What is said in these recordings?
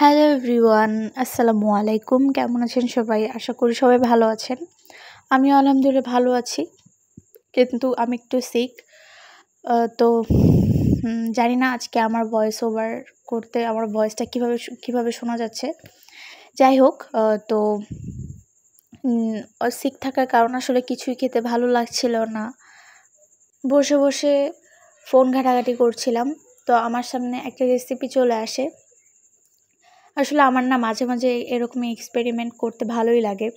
Hello everyone, আসসালামু আলাইকুম। কেমন আছেন সবাই? আশা করি সবাই ভালো আছেন। আমিও আলহামদুলিল্লাহ ভালো আছি। কিন্তু আমি একটু সিক। তো জানি না আজকে আমার ভয়েস ওভার করতে আমার ভয়েসটা কিভাবে শোনা যাচ্ছে। যাই হোক, তো সিক থাকার কারণ আসলে কিছুই খেতে ভালো লাগছিল না। বসে ফোন ঘাটাঘাটি করছিলাম। তো আমার সামনে একটা রেসিপি চলে আসে। আসলে আমার না মাঝে এরকমই এক্সপেরিমেন্ট করতে ভালোই লাগে।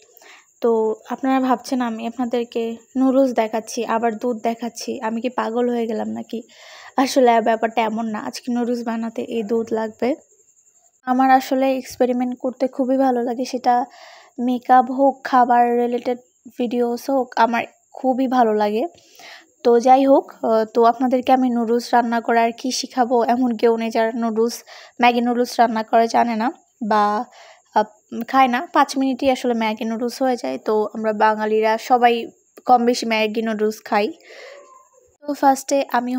তো আপনারা ভাবছেন আমি আপনাদেরকে নুডলস দেখাচ্ছি, আবার দুধ দেখাচ্ছি। আমি কি পাগল হয়ে গেলাম নাকি? আসলে ব্যাপারটা এমন না। আজকে নুডলস বানাতে এই দুধ লাগবে। আমার আসলে এক্সপেরিমেন্ট করতে খুবই ভালো লাগে। সেটা মেকআপ হোক, খাবার রিলেটেড ভিডিওস হোক, আমার খুবই ভালো লাগে। তো যাই হোক, তো আপনাদেরকে আমি নুডলস রান্না করা আর কি শিখাবো এমন কেউ নেই যারা ম্যাগি নুডলস রান্না করা জানে না বা খায় না। 5 মিনিটই আসলে ম্যাগি নুডলস হয়ে যায়। তো আমরা বাঙালিরা সবাই কম বেশি ম্যাগি নুডলস খাই। তো ফার্স্টে আমি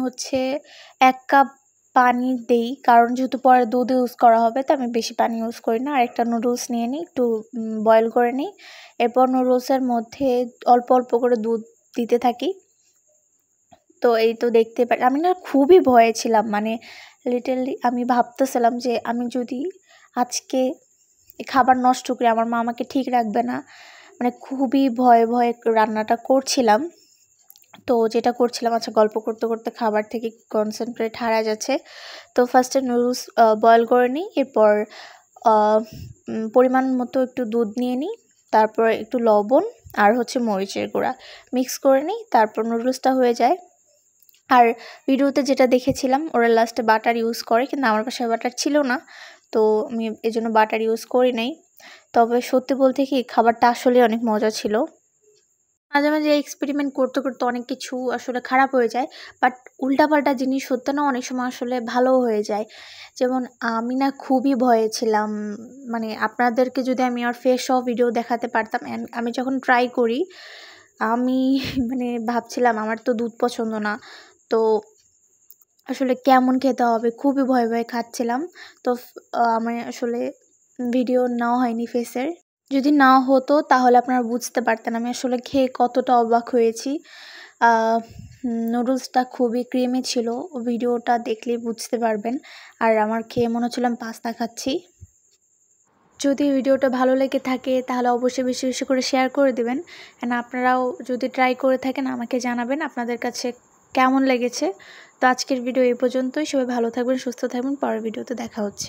1 কাপ পানি দেই, কারণ যেহেতু পরে দুধ ইউজ করা হবে তো আমি বেশি পানি ইউজ করি না। আর একটা নুডলস নিয়ে নিই, একটু বয়েল করে নিই। এরপর নুডলসের মধ্যে অল্প করে দুধ দিতে থাকি। তো এই তো দেখতে আমি না খুবই ভয়ে ছিলাম, মানে লিটারলি আমি ভাবতেছিলাম যে আমি যদি আজকে খাবার নষ্ট করি আমার মা আমাকে ঠিক রাখবে না। মানে খুবই ভয়ে রান্নাটা করছিলাম। তো যেটা করছিলাম, আচ্ছা গল্প করতে খাবার থেকে কনসেন্ট্রেট হারায় যাচ্ছে। তো ফার্স্টে নুডলস বয়েল করে নিই। এরপর পরিমাণ মতো একটু দুধ নিয়ে নিই, তারপর একটু লবণ আর মরিচের গুঁড়া মিক্স করে নিই। তারপর নুডলসটা হয়ে যায়। আর ভিডিওতে যেটা দেখেছিলাম ওরা লাস্টে বাটার ইউজ করে, কিন্তু আমার বাসায় বাটার ছিল না। তো আমি এজন্য বাটার ইউজ করি নাই। তবে সত্যি বলতে কি খাবারটা আসলে অনেক মজা ছিল। মাঝে এক্সপেরিমেন্ট করতে অনেক কিছু আসলে খারাপ হয়ে যায়। বাট উল্টাপাল্টা জিনিস হতে না অনেক সময় আসলে ভালোও হয়ে যায়। যেমন আমি না খুবই ভয়ে ছিলাম। মানে আপনাদেরকে যদি আমি আমার ফেস সহ ভিডিও দেখাতে পারতাম, আমি যখন ট্রাই করি আমি মানে ভাবছিলাম আমার তো দুধ পছন্দ না। তো আসলে কেমন খেতে হবে খুবই ভয়ে খাচ্ছিলাম। তো আমার আসলে ভিডিও নেওয়া হয়নি ফেসের। যদি না হতো তাহলে আপনারা বুঝতে পারতেন আমি আসলে খেয়ে কতটা অবাক হয়েছি। নুডলসটা খুবই ক্রিমি ছিল। ভিডিওটা দেখলেই বুঝতে পারবেন। আর আমার খেয়ে মনে হচ্ছিল আমি পাস্তা খাচ্ছি। যদি ভিডিওটা ভালো লেগে থাকে তাহলে অবশ্যই বেশি করে শেয়ার করে দেবেন। অ্যান্ড আপনারাও যদি ট্রাই করে থাকেন আমাকে জানাবেন আপনাদের কাছে কেমন লেগেছে। তো আজকের ভিডিও এই পর্যন্তই। সবাই ভালো থাকবেন, সুস্থ থাকবেন। পরের ভিডিওতে দেখা হচ্ছে।